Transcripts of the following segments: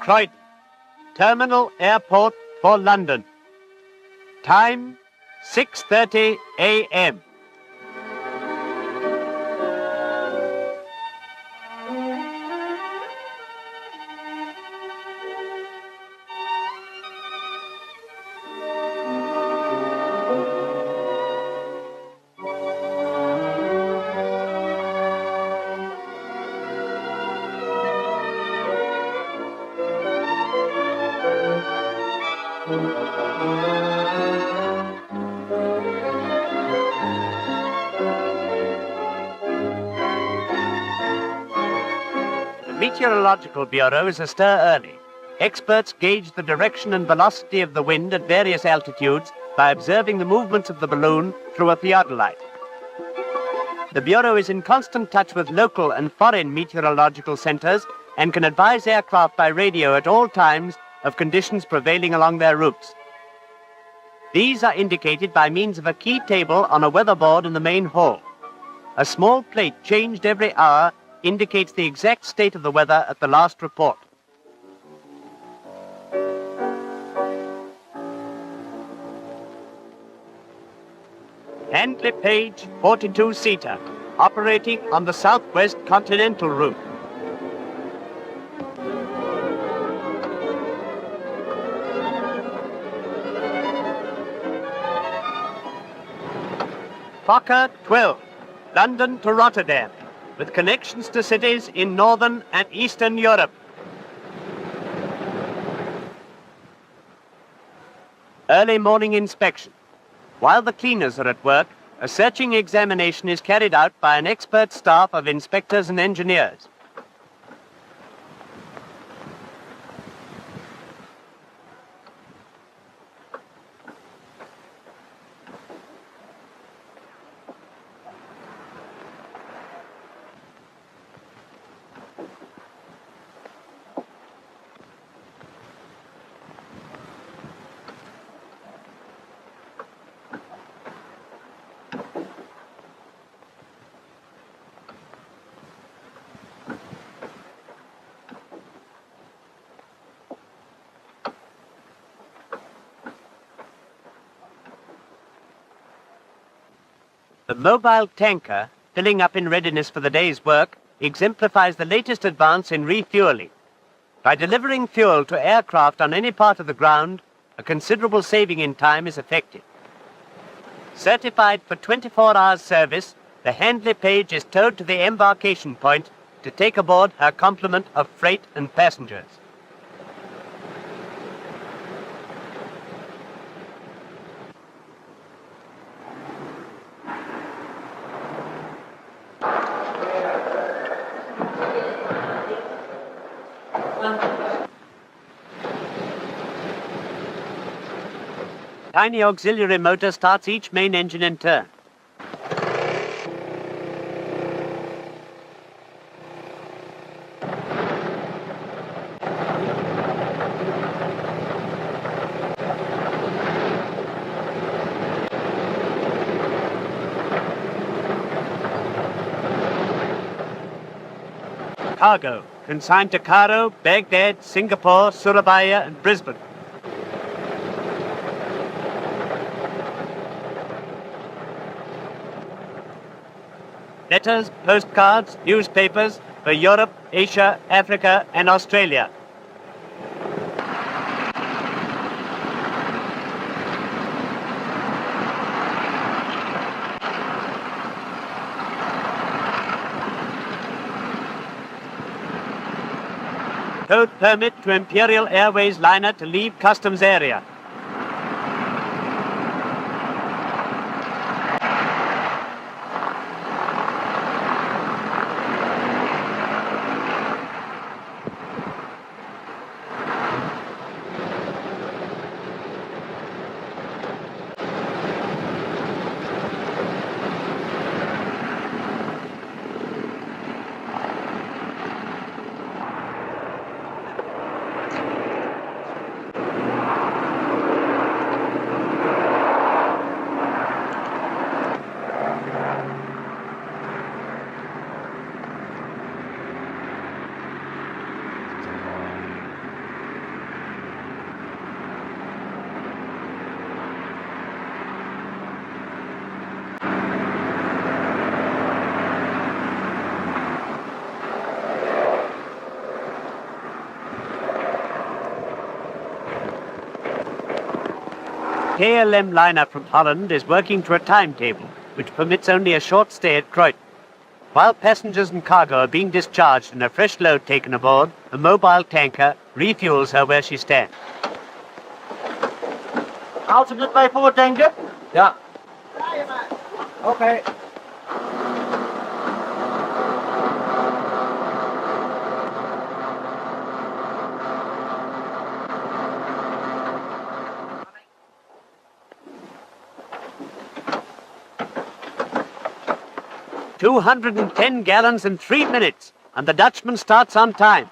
Croydon, terminal airport for London. Time, 6:30 a.m. The Meteorological Bureau is astir early. Experts gauge the direction and velocity of the wind at various altitudes by observing the movements of the balloon through a theodolite. The Bureau is in constant touch with local and foreign meteorological centers and can advise aircraft by radio at all times of conditions prevailing along their routes. These are indicated by means of a key table on a weatherboard in the main hall. A small plate changed every hour indicates the exact state of the weather at the last report. Handley Page 42-seater, operating on the southwest continental route. Fokker F.XII, London to Rotterdam, with connections to cities in northern and eastern Europe. Early morning inspection. While the cleaners are at work, a searching examination is carried out by an expert staff of inspectors and engineers. The mobile tanker, filling up in readiness for the day's work, exemplifies the latest advance in refueling. By delivering fuel to aircraft on any part of the ground, a considerable saving in time is effected. Certified for 24 hours service, the Handley Page is towed to the embarkation point to take aboard her complement of freight and passengers. Tiny auxiliary motor starts each main engine in turn. Cargo, consigned to Cairo, Baghdad, Singapore, Surabaya, and Brisbane. Letters, postcards, newspapers for Europe, Asia, Africa, and Australia. Code permit to Imperial Airways liner to leave customs area. KLM liner from Holland is working to a timetable, which permits only a short stay at Croydon. While passengers and cargo are being discharged and a fresh load taken aboard, a mobile tanker refuels her where she stands. Alternate way forward, tanker? Yeah. Okay. $210 gallons in 3 minutes, and the Dutchman starts on time.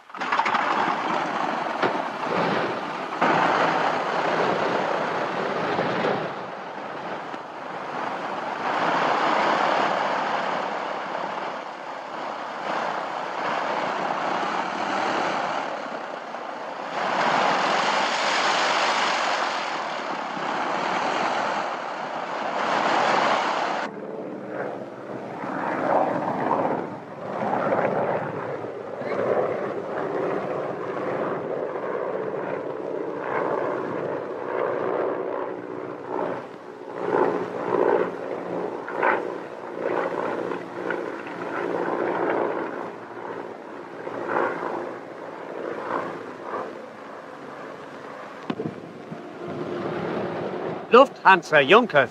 Lufthansa Junkers.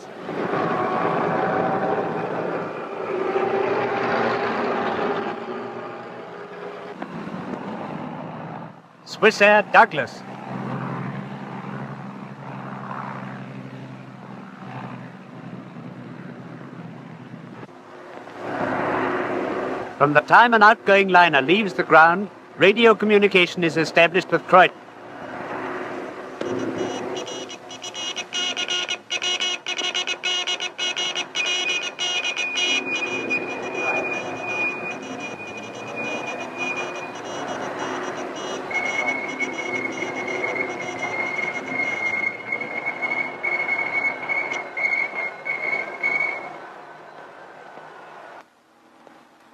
Swissair Douglas. From the time an outgoing liner leaves the ground, radio communication is established with Croydon.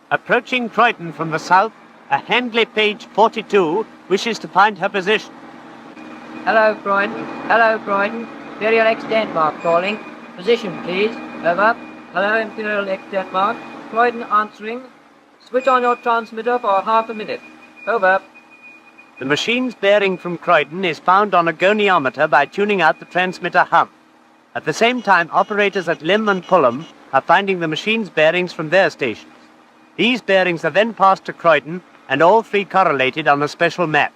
Approaching Croydon from the south, a Handley Page 42 wishes to find her position. Hello, Croydon. Hello, Croydon. Imperial X Denmark calling. Position, please. Over. Hello, Imperial X Denmark. Croydon answering. Switch on your transmitter for half a minute. Over. The machine's bearing from Croydon is found on a goniometer by tuning out the transmitter hum. At the same time, operators at Lim and Pullham are finding the machine's bearings from their stations. These bearings are then passed to Croydon, and all three correlated on a special map.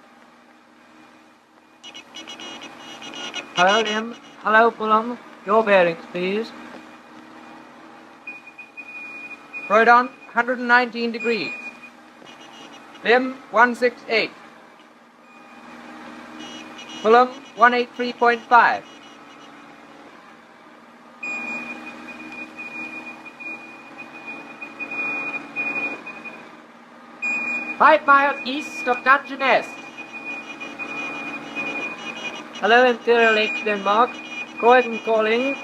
Hello, Lim. Hello, Pullham. Your bearings, please. Croydon, 119 degrees. Lim, 168. Fulham, 183.5. Five miles east of Dungeness. Hello, Imperial X Denmark. Croydon calling.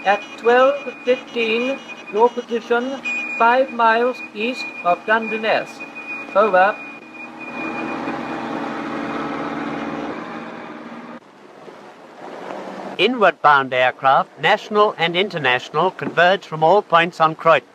At 12:15, your position 5 miles east of Dungeness. Over. Inward-bound aircraft, national and international, converge from all points on Croydon.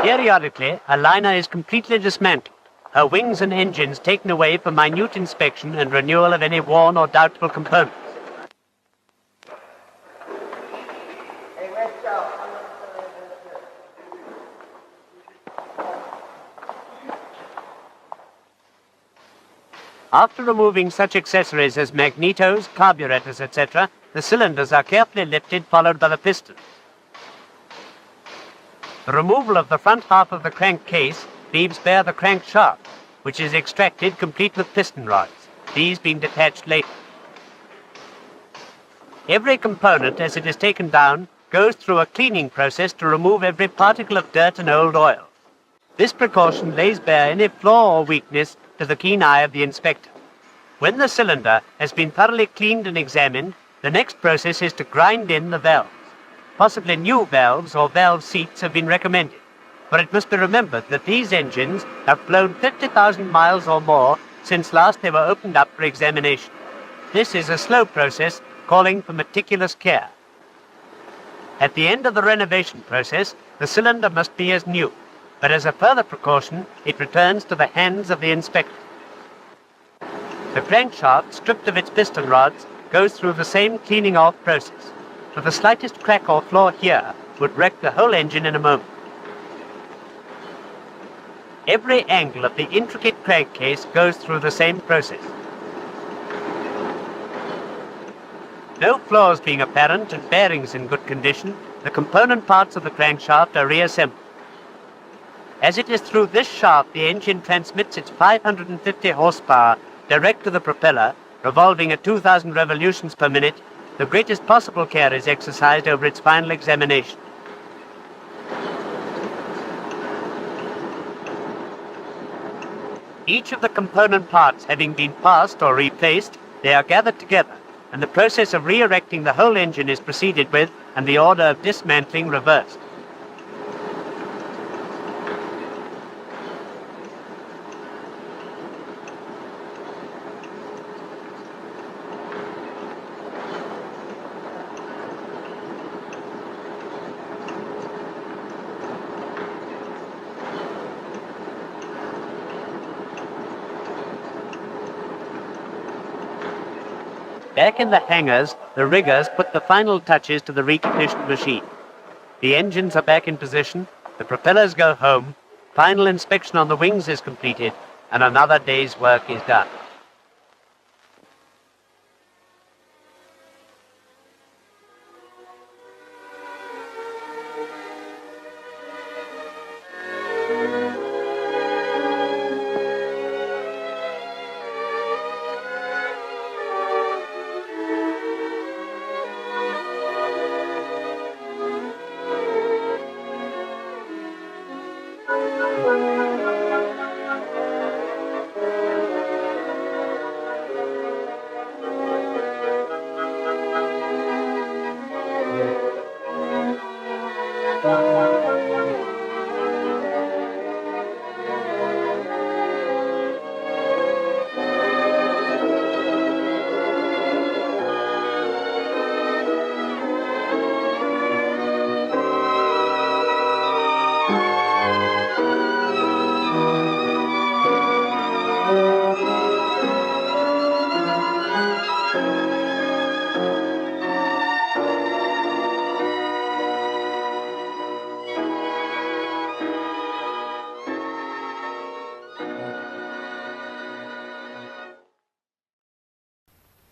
Periodically, a liner is completely dismantled, her wings and engines taken away for minute inspection and renewal of any worn or doubtful components. After removing such accessories as magnetos, carburetors, etc., the cylinders are carefully lifted, followed by the pistons. The removal of the front half of the crankcase leaves bare the crankshaft, which is extracted complete with piston rods, these being detached later. Every component, as it is taken down, goes through a cleaning process to remove every particle of dirt and old oil. This precaution lays bare any flaw or weakness to the keen eye of the inspector. When the cylinder has been thoroughly cleaned and examined, the next process is to grind in the valves. Possibly new valves or valve seats have been recommended, for it must be remembered that these engines have flown 50,000 miles or more since last they were opened up for examination. This is a slow process calling for meticulous care. At the end of the renovation process, the cylinder must be as new, but as a further precaution, it returns to the hands of the inspector. The crankshaft, stripped of its piston rods, goes through the same cleaning off process, for the slightest crack or flaw here would wreck the whole engine in a moment. Every angle of the intricate crankcase goes through the same process. No flaws being apparent and bearings in good condition, the component parts of the crankshaft are reassembled. As it is through this shaft the engine transmits its 550 horsepower direct to the propeller, revolving at 2,000 revolutions per minute, the greatest possible care is exercised over its final examination. Each of the component parts having been passed or replaced, they are gathered together, and the process of re-erecting the whole engine is proceeded with, and the order of dismantling reversed. Back in the hangars, the riggers put the final touches to the reconditioned machine. The engines are back in position, the propellers go home, final inspection on the wings is completed, and another day's work is done.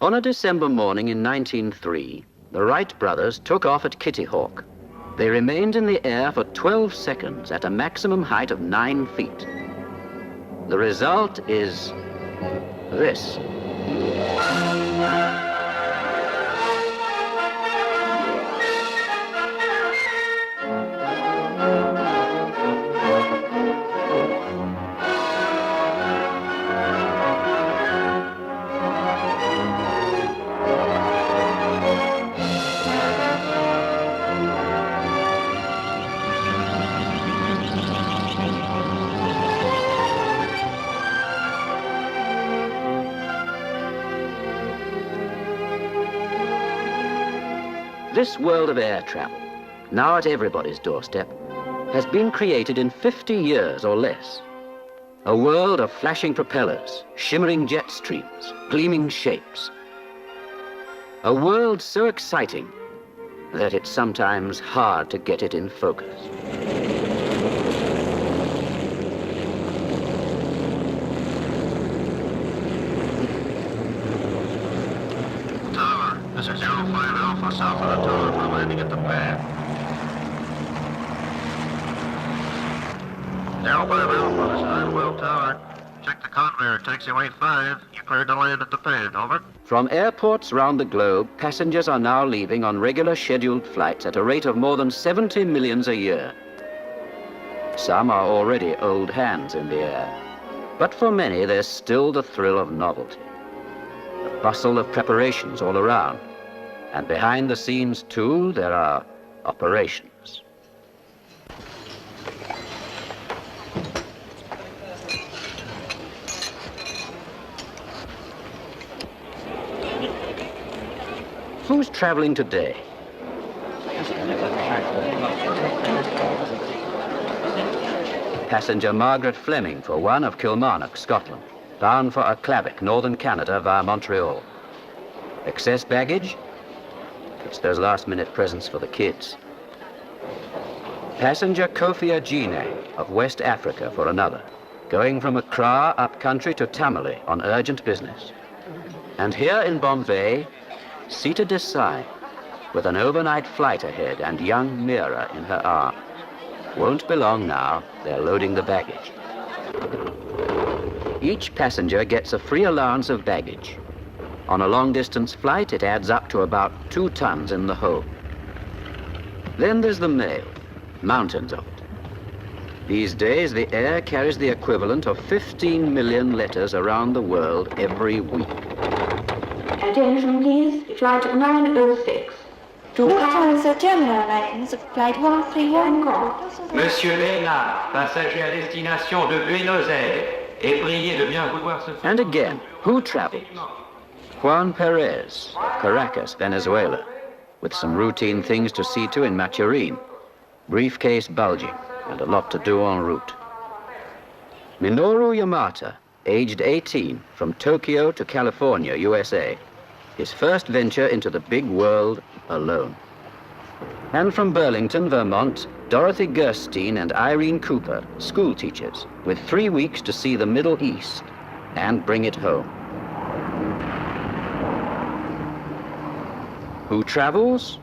On a December morning in 1903, the Wright brothers took off at Kitty Hawk. They remained in the air for 12 seconds at a maximum height of 9 feet. The result is this. This world of air travel, now at everybody's doorstep, has been created in 50 years or less. A world of flashing propellers, shimmering jet streams, gleaming shapes. A world so exciting that it's sometimes hard to get it in focus. Tower, this is 05 Alpha south of the tower. We're landing at the pad. 05 Alpha, this is Untitled Tower. Check the conveyor, taxiway 5. You cleared to land at the pad, over. From airports round the globe, passengers are now leaving on regular scheduled flights at a rate of more than 70 millions a year. Some are already old hands in the air. But for many, there's still the thrill of novelty. The bustle of preparations all around. And behind the scenes, too, there are operations. Who's traveling today? Passenger Margaret Fleming, for one, of Kilmarnock, Scotland, bound for Aklavik, northern Canada via Montreal. Excess baggage? It's those last-minute presents for the kids. Passenger Kofi Agene, of West Africa, for another, going from Accra up country to Tamale on urgent business. And here in Bombay, Sita Desai, with an overnight flight ahead and young Mira in her arms. Won't be long now, they're loading the baggage. Each passenger gets a free allowance of baggage. On a long-distance flight, it adds up to about 2 tons in the hold. Then there's the mail, mountains of it. These days, the air carries the equivalent of 15 million letters around the world every week. Attention please, flight 906. To pass the terminal lines, flight 131 call. Monsieur Lénard, passager à destination de Buenos Aires, et priez de bien vouloir se faire... And again, who travels? Juan Perez, of Caracas, Venezuela, with some routine things to see to in Maturin, briefcase bulging, and a lot to do en route. Minoru Yamata, aged 18, from Tokyo to California, USA, his first venture into the big world alone. And from Burlington, Vermont, Dorothy Gerstein and Irene Cooper, school teachers, with 3 weeks to see the Middle East and bring it home. Who travels?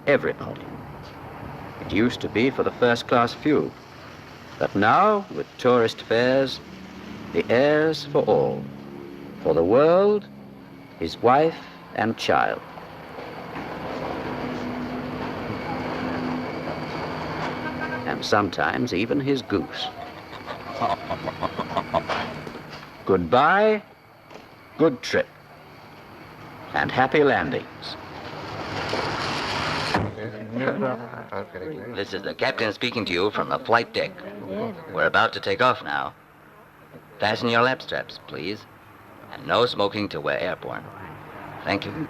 Everybody. It used to be for the first-class few, but now, with tourist fares, the air's for all. For the world, his wife and child. And sometimes even his goose. Goodbye, good trip, and happy landings. This is the captain speaking to you from the flight deck. We're about to take off now. Fasten your lap straps, please. And no smoking till we're airborne. Thank you.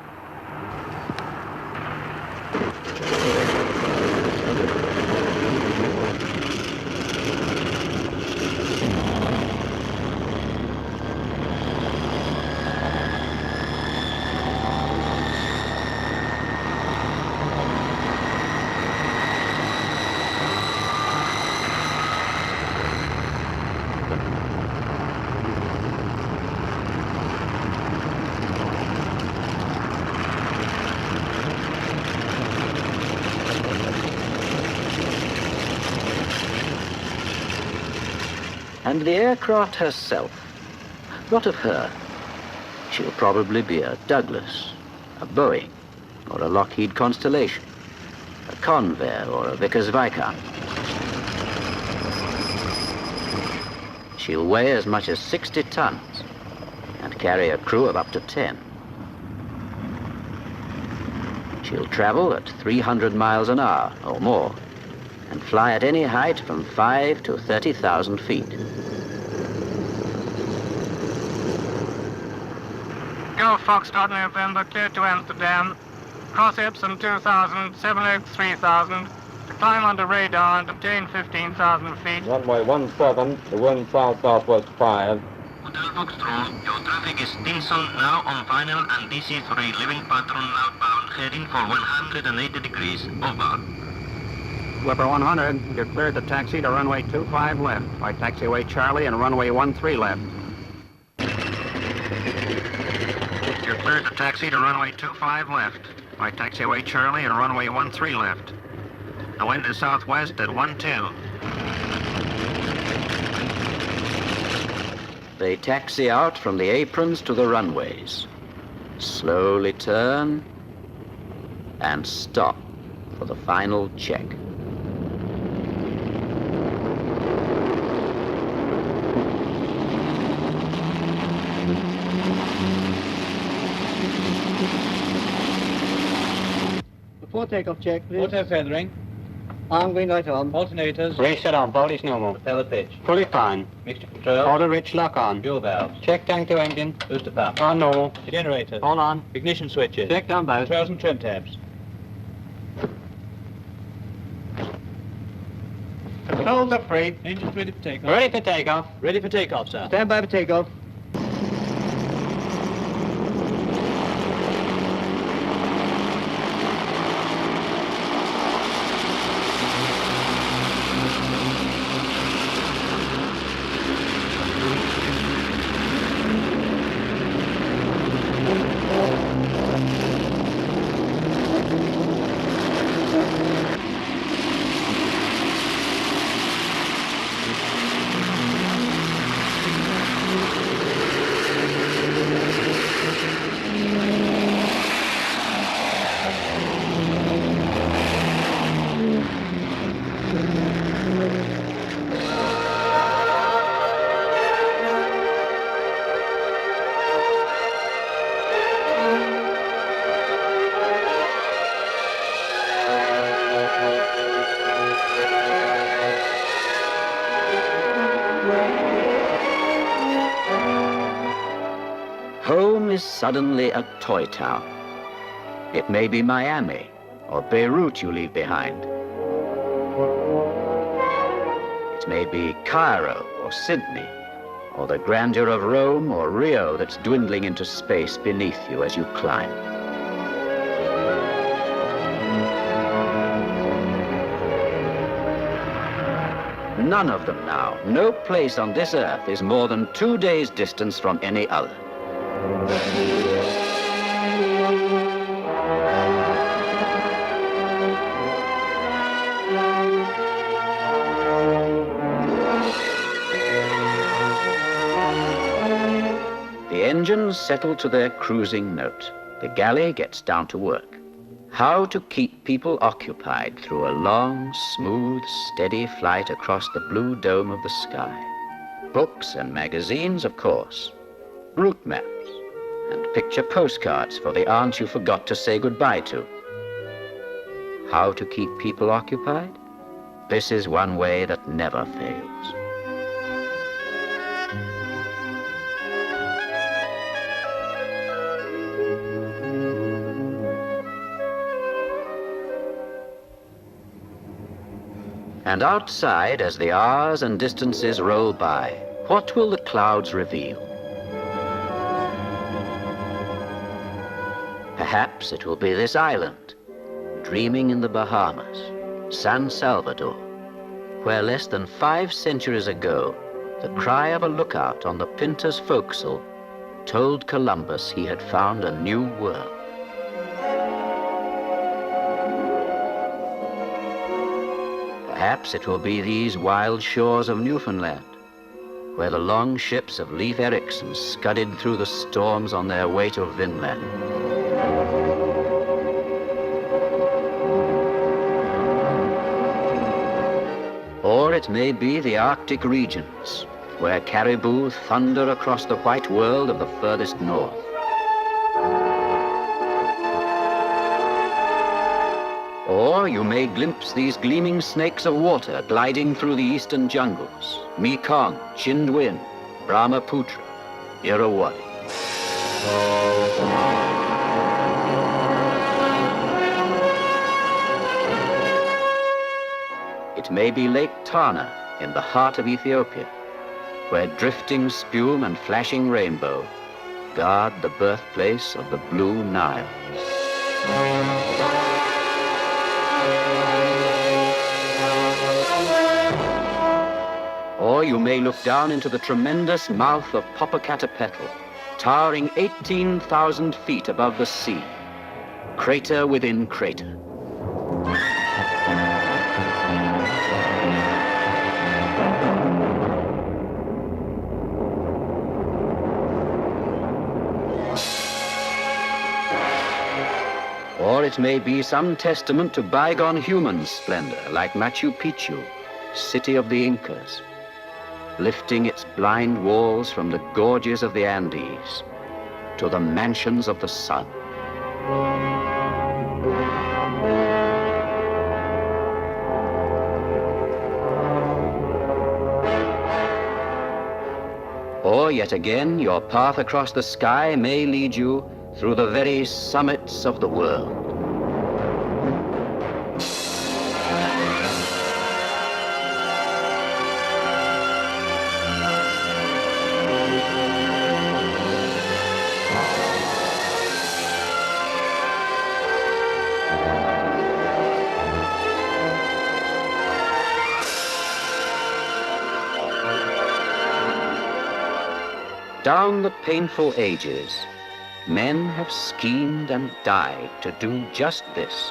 And the aircraft herself, what of her? She'll probably be a Douglas, a Boeing, or a Lockheed Constellation, a Convair or a Vickers Viscount. She'll weigh as much as 60 tons and carry a crew of up to 10. She'll travel at 300 miles an hour or more and fly at any height from 5 to 30,000 feet. Go Foxtrot November, clear to Amsterdam. Cross Epsom 2000, 7 Oaks 3000, Climb onto radar and obtain 15,000 feet. Runway 17, the wind south-southwest 5. Hotel Foxtrot, your traffic is Stinson now on final and DC3 living pattern outbound heading for 180 degrees. Over. Flipper 100, you're cleared to taxi to runway 25 left by taxiway Charlie and runway 13 left. You're cleared to taxi to runway 25 left by taxiway Charlie and runway 13 left. The wind is southwest at 12. They taxi out from the aprons to the runways. Slowly turn and stop for the final check. Before takeoff check, please. Auto feathering. Arm green light on. Alternators. Race set on, polish normal. Propeller pitch. Fully fine. Mixture control. Order rich lock on. Fuel valves. Check tank to engine. Booster pump. On normal. Generators. All on. Ignition switches. Check down both. Controls and trim tabs. Controls are free. Engines ready for takeoff. Ready for takeoff. Ready for takeoff, sir. Stand by for takeoff. Home is suddenly a toy town. It may be Miami or Beirut you leave behind. It may be Cairo or Sydney, or the grandeur of Rome or Rio that's dwindling into space beneath you as you climb. None of them now. No place on this earth is more than 2 days' distance from any other. The engines settle to their cruising note. The galley gets down to work. How to keep people occupied through a long, smooth, steady flight across the blue dome of the sky. Books and magazines, of course. Route maps and picture postcards for the aunt you forgot to say goodbye to. How to keep people occupied? This is one way that never fails. And outside, as the hours and distances roll by, what will the clouds reveal? Perhaps it will be this island, dreaming in the Bahamas, San Salvador, where less than 5 centuries ago, the cry of a lookout on the Pinta's forecastle told Columbus he had found a new world. Perhaps it will be these wild shores of Newfoundland, where the long ships of Leif Erikson scudded through the storms on their way to Vinland. Or it may be the Arctic regions, where caribou thunder across the white world of the furthest north. Or you may glimpse these gleaming snakes of water gliding through the eastern jungles, Mekong, Chindwin, Brahmaputra, Irrawaddy. it may be Lake Tana in the heart of Ethiopia, where drifting spume and flashing rainbow guard the birthplace of the Blue Nile. Or you may look down into the tremendous mouth of Popocatépetl, towering 18,000 feet above the sea, crater within crater. Or it may be some testament to bygone human splendor, like Machu Picchu, city of the Incas, lifting its blind walls from the gorges of the Andes to the mansions of the sun. Or yet again, your path across the sky may lead you through the very summits of the world. Down the painful ages, men have schemed and died to do just this,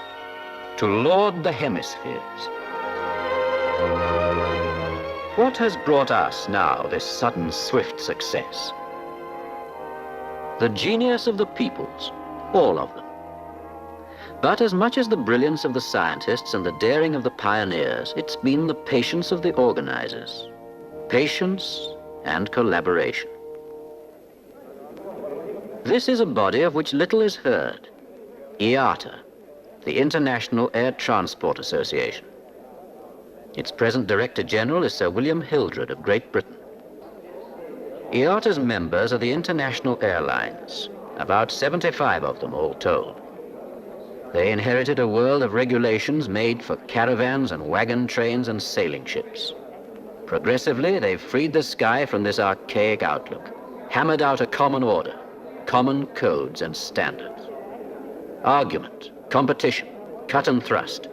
to lord the hemispheres. What has brought us now this sudden swift success? The genius of the peoples, all of them. But as much as the brilliance of the scientists and the daring of the pioneers, it's been the patience of the organizers. Patience and collaboration. This is a body of which little is heard, IATA, the International Air Transport Association. Its present Director General is Sir William Hildred of Great Britain. IATA's members are the international airlines, about 75 of them all told. They inherited a world of regulations made for caravans and wagon trains and sailing ships. Progressively, they've freed the sky from this archaic outlook, hammered out a common order, common codes and standards. Argument, competition, cut and thrust.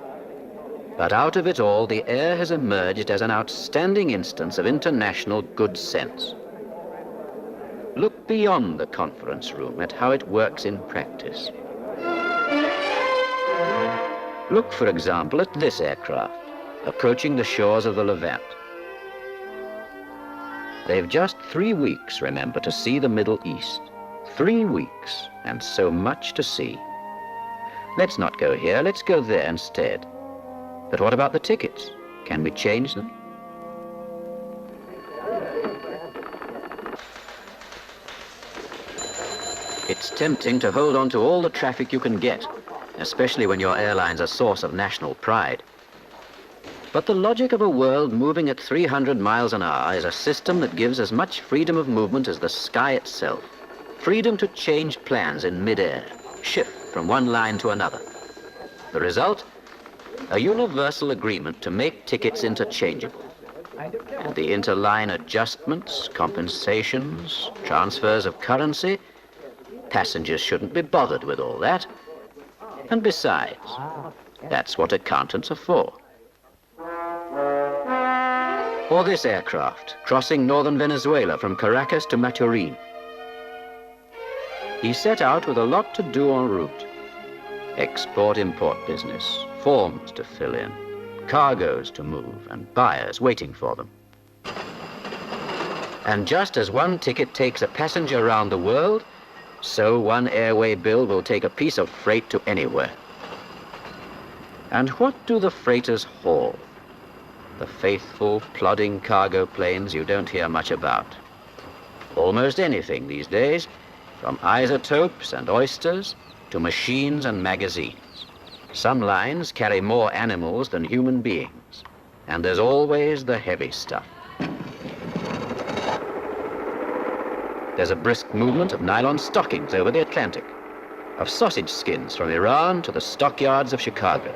But out of it all, the air has emerged as an outstanding instance of international good sense. Look beyond the conference room at how it works in practice. Look, for example, at this aircraft, approaching the shores of the Levant. They've just 3 weeks, remember, to see the Middle East. 3 weeks, and so much to see. Let's not go here, let's go there instead. But what about the tickets? Can we change them? It's tempting to hold on to all the traffic you can get, especially when your airline's a source of national pride. But the logic of a world moving at 300 miles an hour is a system that gives as much freedom of movement as the sky itself. Freedom to change plans in mid-air, shift from one line to another. The result? A universal agreement to make tickets interchangeable. And the interline adjustments, compensations, transfers of currency, passengers shouldn't be bothered with all that. And besides, that's what accountants are for. Or this aircraft, crossing northern Venezuela from Caracas to Maturin. He set out with a lot to do en route. Export-import business, forms to fill in, cargoes to move, and buyers waiting for them. And just as one ticket takes a passenger around the world, so one airway bill will take a piece of freight to anywhere. And what do the freighters haul? The faithful, plodding cargo planes you don't hear much about. Almost anything these days, from isotopes and oysters to machines and magazines. Some lines carry more animals than human beings, and there's always the heavy stuff. There's a brisk movement of nylon stockings over the Atlantic, of sausage skins from Iran to the stockyards of Chicago.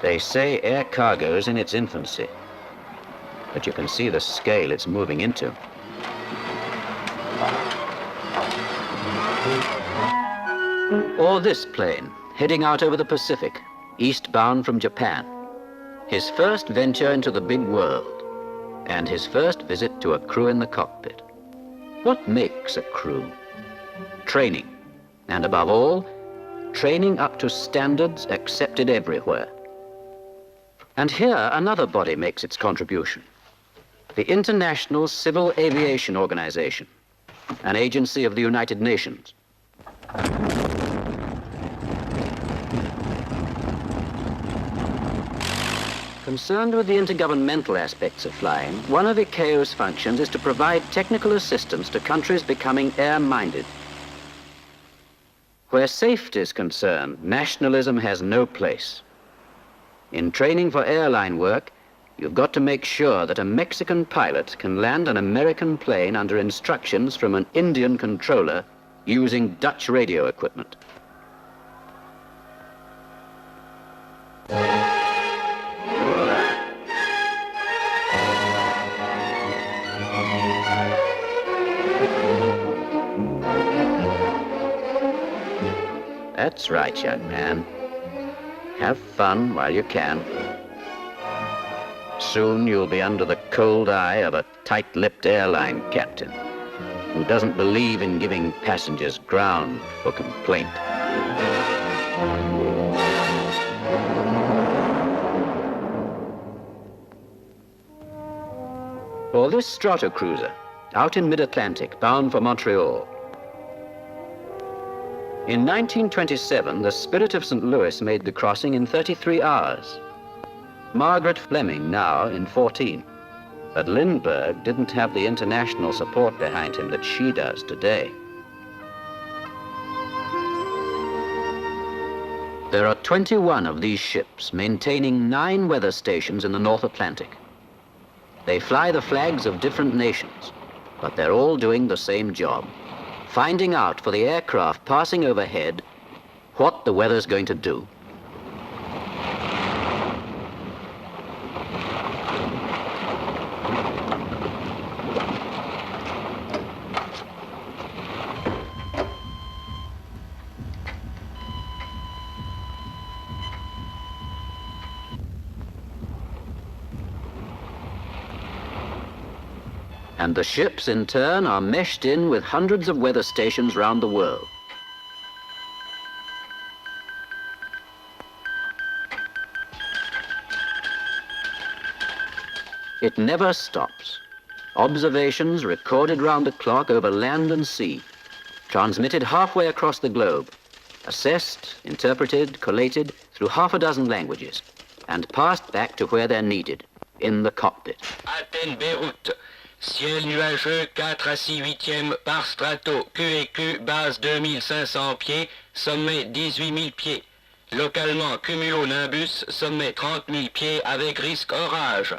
They say air cargo's in its infancy, but you can see the scale it's moving into. Or this plane, heading out over the Pacific, eastbound from Japan. His first venture into the big world, and his first visit to a crew in the cockpit. What makes a crew? Training, and above all, training up to standards accepted everywhere. And here another body makes its contribution. The International Civil Aviation Organization, an agency of the United Nations. Concerned with the intergovernmental aspects of flying, one of ICAO's functions is to provide technical assistance to countries becoming air-minded. Where safety is concerned, nationalism has no place. In training for airline work, you've got to make sure that a Mexican pilot can land an American plane under instructions from an Indian controller using Dutch radio equipment. That's right, young man. Have fun while you can. Soon you'll be under the cold eye of a tight-lipped airline captain who doesn't believe in giving passengers ground for complaint. Or this stratocruiser, out in mid-Atlantic, bound for Montreal. In 1927, the Spirit of St. Louis made the crossing in 33 hours. Margaret Fleming now in 14. But Lindbergh didn't have the international support behind him that she does today. There are 21 of these ships maintaining 9 weather stations in the North Atlantic. They fly the flags of different nations, but they're all doing the same job. Finding out for the aircraft passing overhead what the weather's going to do. And the ships, in turn, are meshed in with hundreds of weather stations round the world. It never stops. Observations recorded round the clock over land and sea, transmitted halfway across the globe, assessed, interpreted, collated through half a dozen languages, and passed back to where they're needed, in the cockpit. Athènes, Beyrouth. Ciel nuageux 4 à 6 huitièmes par strato. QEQ, base 2500 pieds, sommet 18 000 pieds. Localement, cumulonimbus, sommet 30 000 pieds avec risque orage.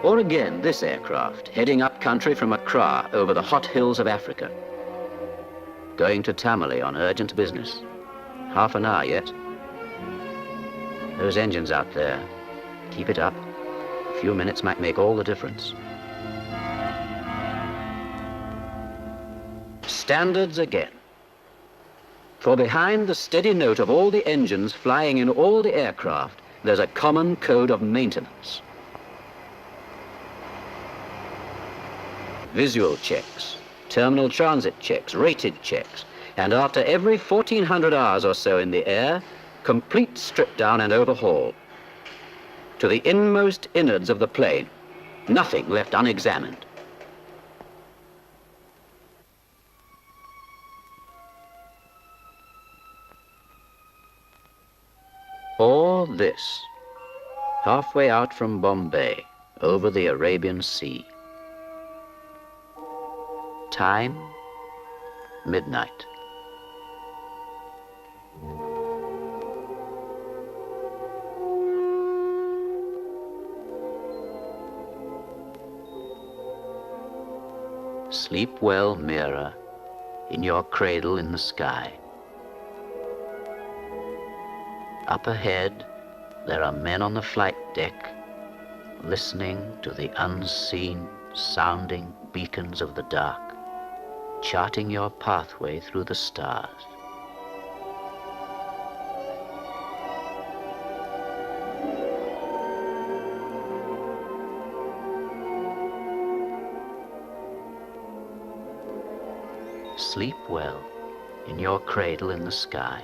Or again, this aircraft, heading up country from Accra over the hot hills of Africa. Going to Tamale on urgent business. Half an hour yet. Those engines out there, keep it up. A few minutes might make all the difference. Standards again. For behind the steady note of all the engines flying in all the aircraft, there's a common code of maintenance. Visual checks, terminal transit checks, rated checks, and after every 1,400 hours or so in the air, complete strip down and overhaul. To the inmost innards of the plane, nothing left unexamined. Or this, halfway out from Bombay, over the Arabian Sea. Time, midnight. Sleep well, Mira, in your cradle in the sky. Up ahead, There are men on the flight deck listening to the unseen, sounding beacons of the dark, charting your pathway through the stars. Sleep well in your cradle in the sky.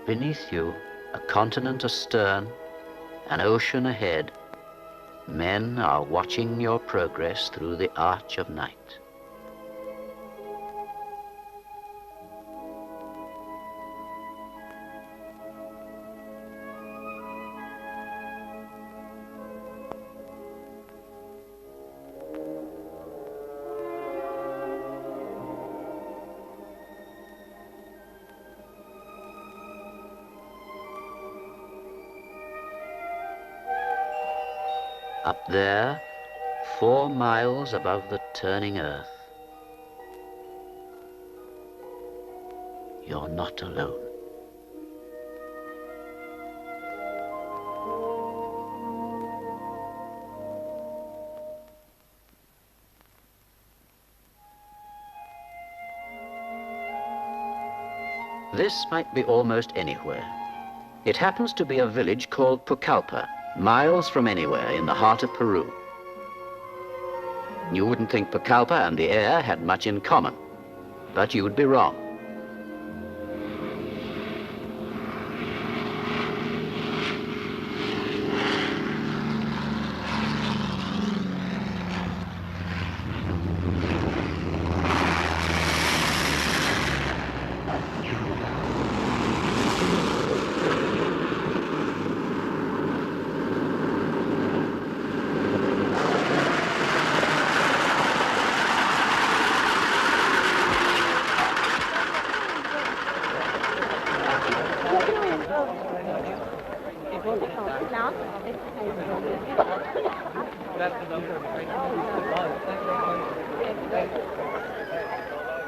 Beneath you, a continent astern, an ocean ahead, men are watching your progress through the arch of night. Up there, 4 miles above the turning earth, you're not alone. This might be almost anywhere. It happens to be a village called Pucallpa, miles from anywhere in the heart of Peru. You wouldn't think Pucallpa and the air had much in common, but you'd be wrong.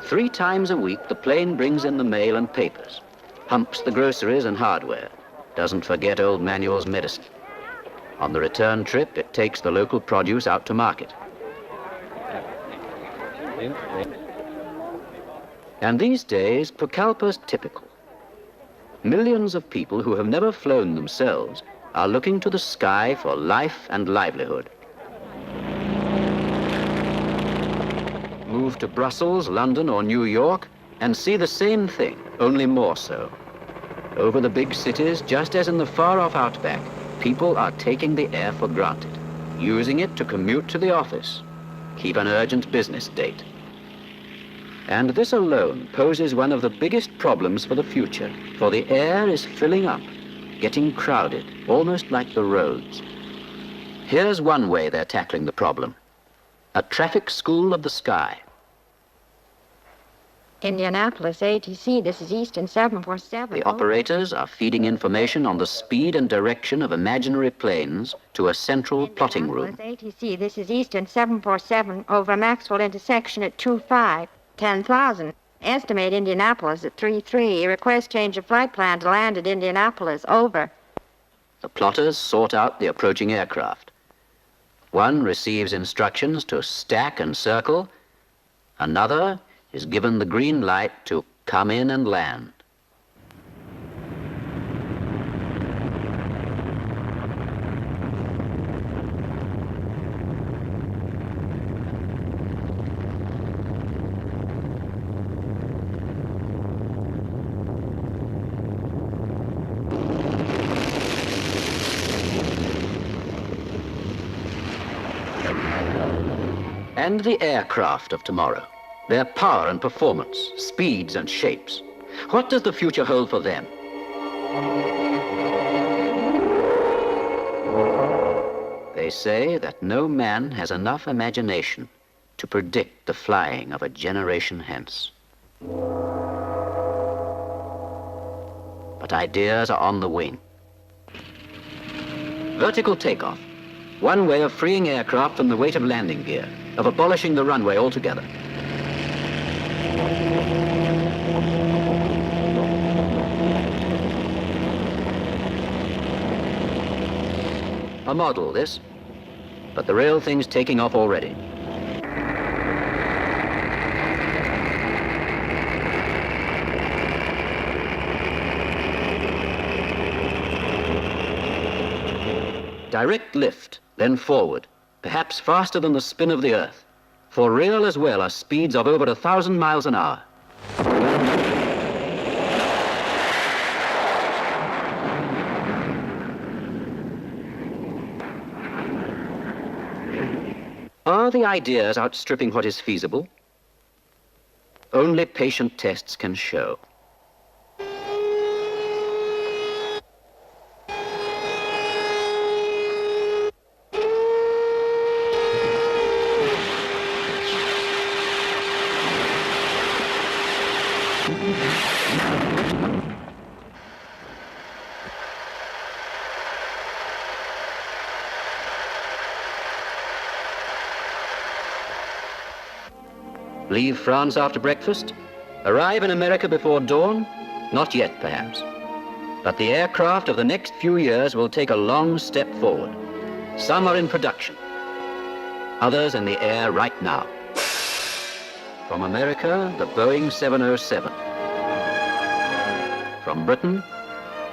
Three times a week, the plane brings in the mail and papers, humps the groceries and hardware, doesn't forget old Manuel's medicine. On the return trip, it takes the local produce out to market. And these days, Pucallpa's typical. Millions of people who have never flown themselves are looking to the sky for life and livelihood. Move to Brussels, London, or New York and see the same thing, only more so. Over the big cities, just as in the far-off outback, people are taking the air for granted, using it to commute to the office, keep an urgent business date. And this alone poses one of the biggest problems for the future, for the air is filling up, getting crowded, almost like the roads. Here's one way they're tackling the problem: a traffic school of the sky. Indianapolis, ATC, this is Eastern 747. The operators are feeding information on the speed and direction of imaginary planes to a central plotting room. ATC, this is Eastern 747 over Maxwell intersection at 25, 10,000. Estimate Indianapolis at 33. Request change of flight plan to land at Indianapolis. Over. The plotters sort out the approaching aircraft. One receives instructions to stack and circle. Another is given the green light to come in and land. And the aircraft of tomorrow, their power and performance, speeds and shapes. What does the future hold for them? They say that no man has enough imagination to predict the flying of a generation hence. But ideas are on the wing. Vertical takeoff, one way of freeing aircraft from the weight of landing gear, of abolishing the runway altogether. A model, this. But the real thing's taking off already. Direct lift, then forward, perhaps faster than the spin of the Earth. For real as well are speeds of over 1,000 miles an hour. Are the ideas outstripping what is feasible? Only patient tests can show. Leave France after breakfast? Arrive in America before dawn? Not yet, perhaps. But the aircraft of the next few years will take a long step forward. Some are in production, others in the air right now. From America, the Boeing 707. From Britain,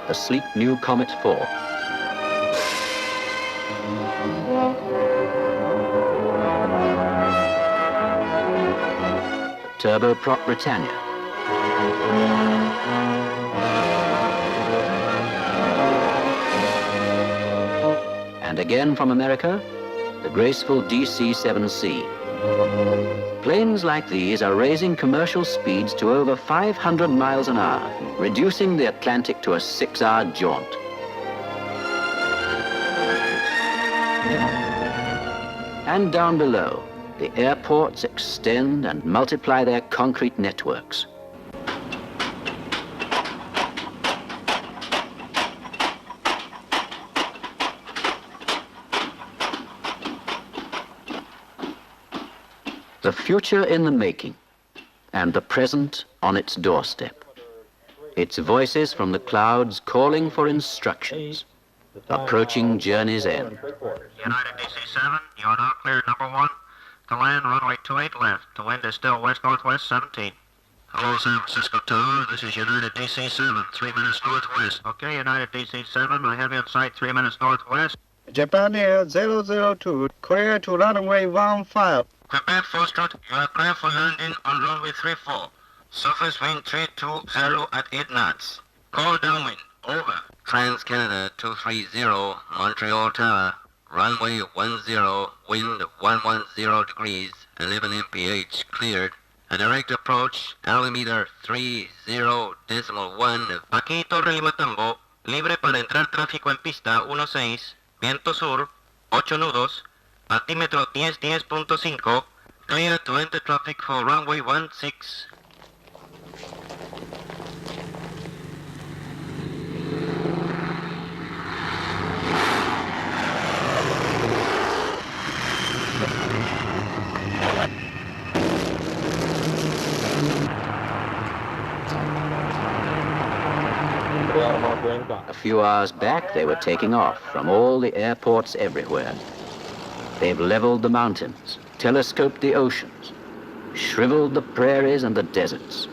the sleek new Comet 4. Turboprop Britannia. And again from America, the graceful DC-7C. Planes like these are raising commercial speeds to over 500 miles an hour, reducing the Atlantic to a 6-hour jaunt. And down below, the airports extend and multiply their concrete networks. The future in the making, and the present on its doorstep. Its voices from the clouds calling for instructions, approaching journey's end. United DC-7, you are now cleared number 1. To land, runway 28 left. The wind is still west-northwest 17. Hello, San Francisco Tower. This is United DC-7, 3 minutes northwest. Okay, United DC-7, I have you in sight 3 minutes northwest. Japan Air 002, clear to runway 15. Quebec Foxtrot, you are clear for landing on runway 34. Surface wind 320 at 8 knots. Call downwind, over. Trans-Canada 230, Montreal Tower. Runway 10, wind 110 degrees, 11 mph, cleared. A direct approach, altimeter 30.1. Aquí Torre Lima Tambo, libre para entrar tráfico en pista 16, viento sur, 8 nudos, altímetro 10.5, clear to enter traffic for runway 16. A few hours back, they were taking off from all the airports everywhere. They've leveled the mountains, telescoped the oceans, shriveled the prairies and the deserts.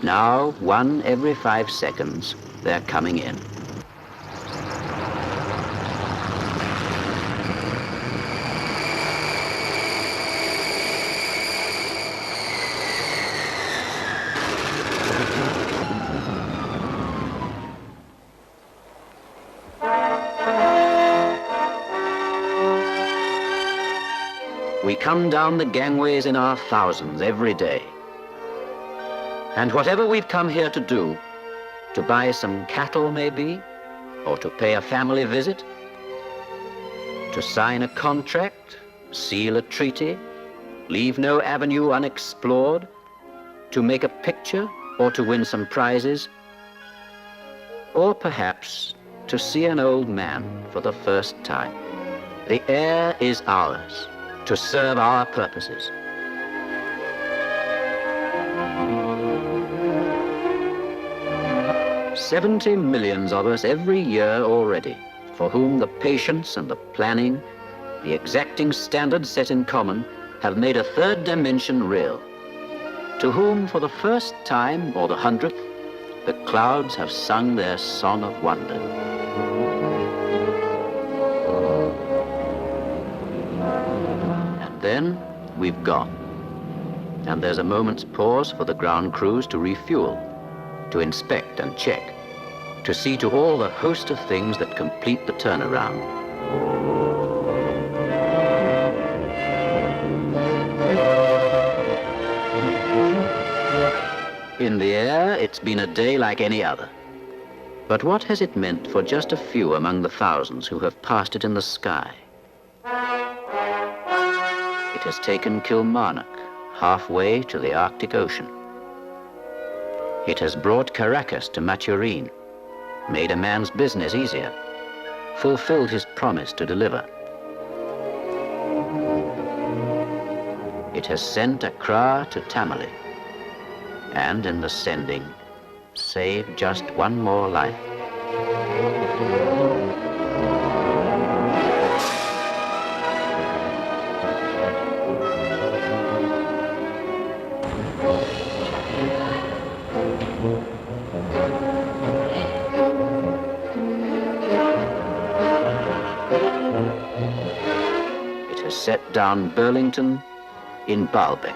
Now, one every 5 seconds, they're coming in. We come down the gangways in our thousands every day. And whatever we've come here to do, to buy some cattle maybe, or to pay a family visit, to sign a contract, seal a treaty, leave no avenue unexplored, to make a picture or to win some prizes, or perhaps to see an old man for the first time. The air is ours, to serve our purposes. $70 million of us every year already, for whom the patience and the planning, the exacting standards set in common, have made a third dimension real, to whom for the first time or the 100th, the clouds have sung their song of wonder. And then we've gone, and there's a moment's pause for the ground crews to refuel, to inspect and check, to see to all the host of things that complete the turnaround. In the air, it's been a day like any other. But what has it meant for just a few among the thousands who have passed it in the sky? It has taken Kilmarnock halfway to the Arctic Ocean. It has brought Caracas to Maturin, made a man's business easier, fulfilled his promise to deliver. It has sent Accra to Tamale, and in the sending, saved just one more life. It has set down Burlington in Baalbek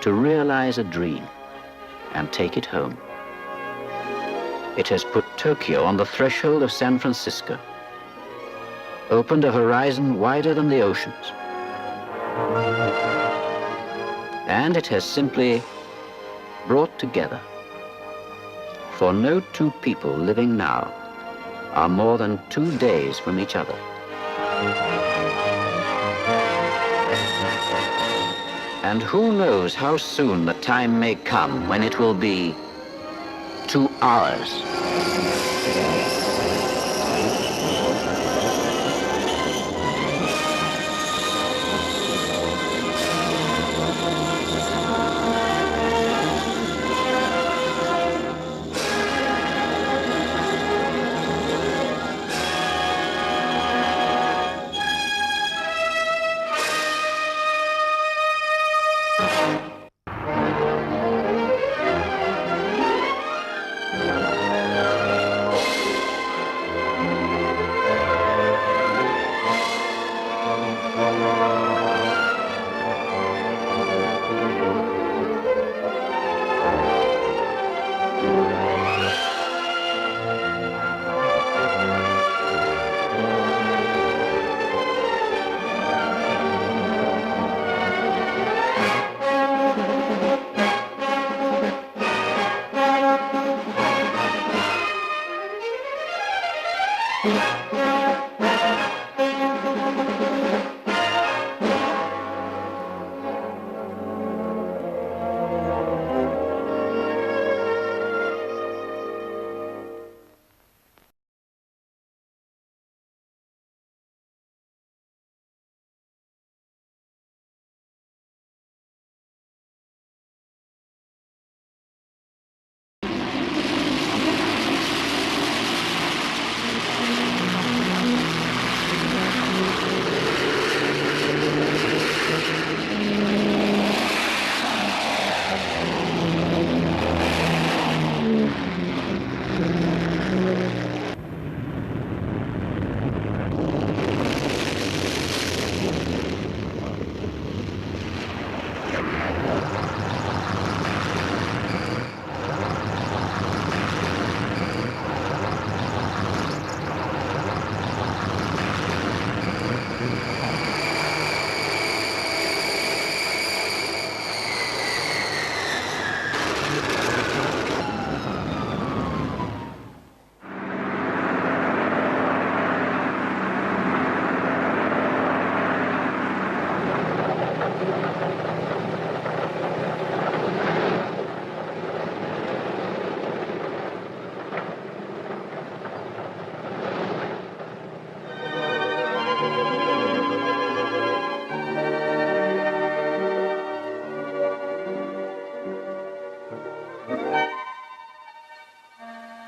to realize a dream and take it home. It has put Tokyo on the threshold of San Francisco, opened a horizon wider than the oceans. And it has simply brought together. For no two people living now are more than 2 days from each other. And who knows how soon the time may come when it will be 2 hours.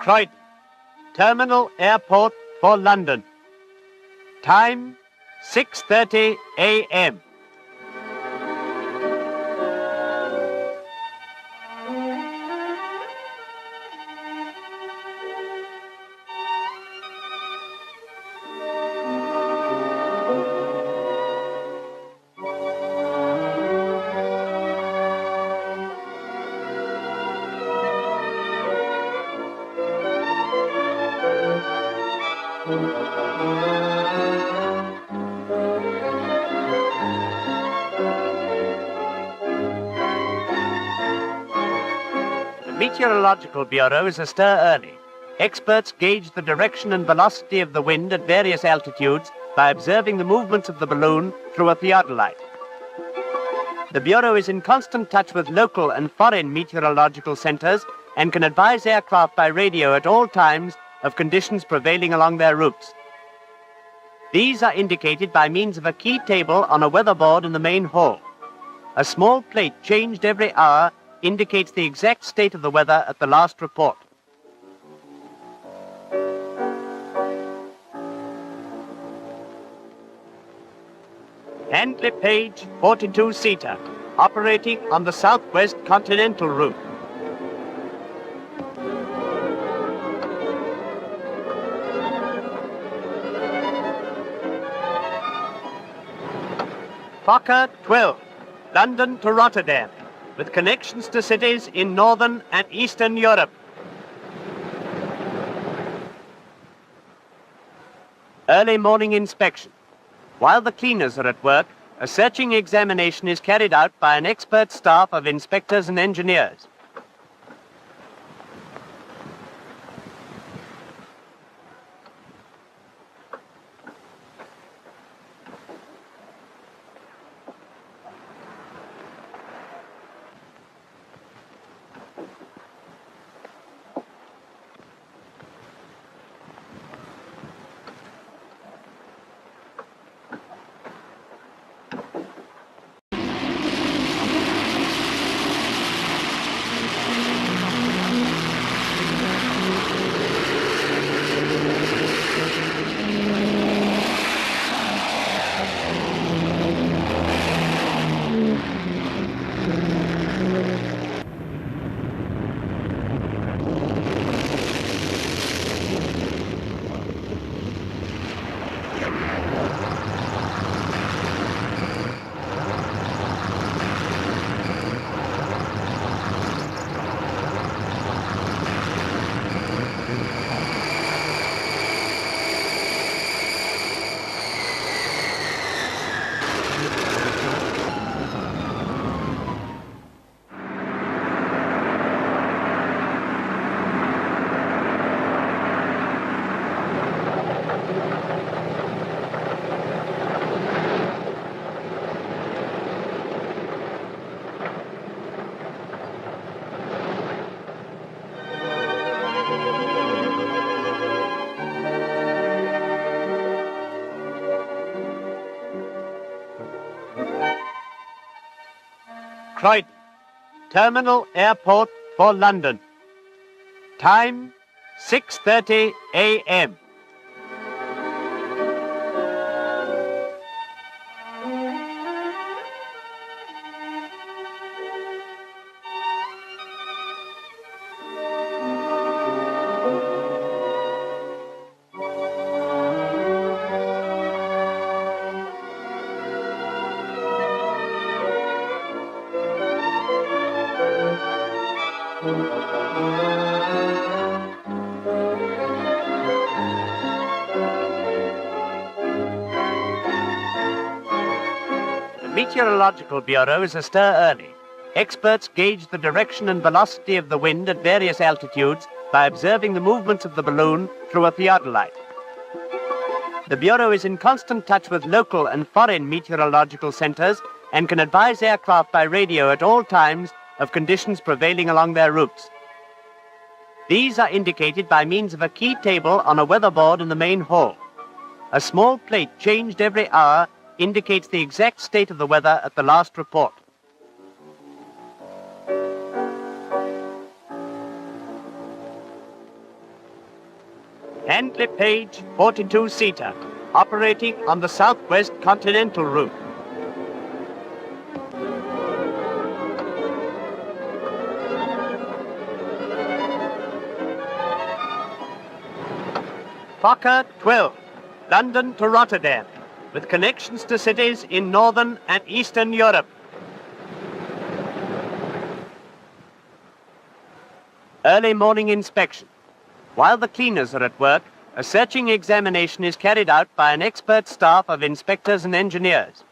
Croydon, terminal, airport, for London. Time 6:30 a.m. The Meteorological Bureau is astir early. Experts gauge the direction and velocity of the wind at various altitudes by observing the movements of the balloon through a theodolite. The Bureau is in constant touch with local and foreign meteorological centers and can advise aircraft by radio at all times of conditions prevailing along their routes. These are indicated by means of a key table on a weatherboard in the main hall. A small plate changed every hour indicates the exact state of the weather at the last report. Handley Page 42-seater, operating on the southwest continental route. Fokker F.XII, London to Rotterdam, with connections to cities in northern and eastern Europe. Early morning inspection. While the cleaners are at work, a searching examination is carried out by an expert staff of inspectors and engineers. Croydon, terminal airport for London. Time 6:30 a.m. The Meteorological Bureau is astir early. Experts gauge the direction and velocity of the wind at various altitudes by observing the movements of the balloon through a theodolite. The Bureau is in constant touch with local and foreign meteorological centers and can advise aircraft by radio at all times of conditions prevailing along their routes. These are indicated by means of a key table on a weatherboard in the main hall. A small plate changed every hour indicates the exact state of the weather at the last report. Handley Page 42-seater, operating on the southwest continental route. Fokker 12, London to Rotterdam, with connections to cities in northern and eastern Europe. Early morning inspection. While the cleaners are at work, a searching examination is carried out by an expert staff of inspectors and engineers.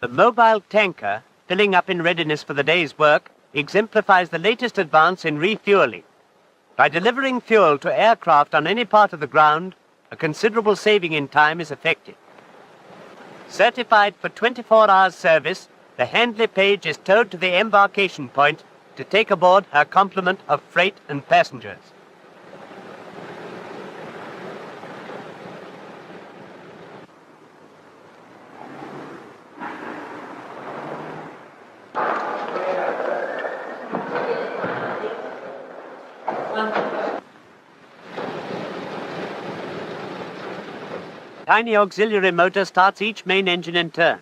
The mobile tanker, filling up in readiness for the day's work, exemplifies the latest advance in refueling. By delivering fuel to aircraft on any part of the ground, a considerable saving in time is effected. Certified for 24 hours service, the Handley Page is towed to the embarkation point to take aboard her complement of freight and passengers. Tiny auxiliary motor starts each main engine in turn.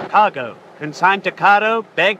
Cargo, consigned to Cairo, Beg.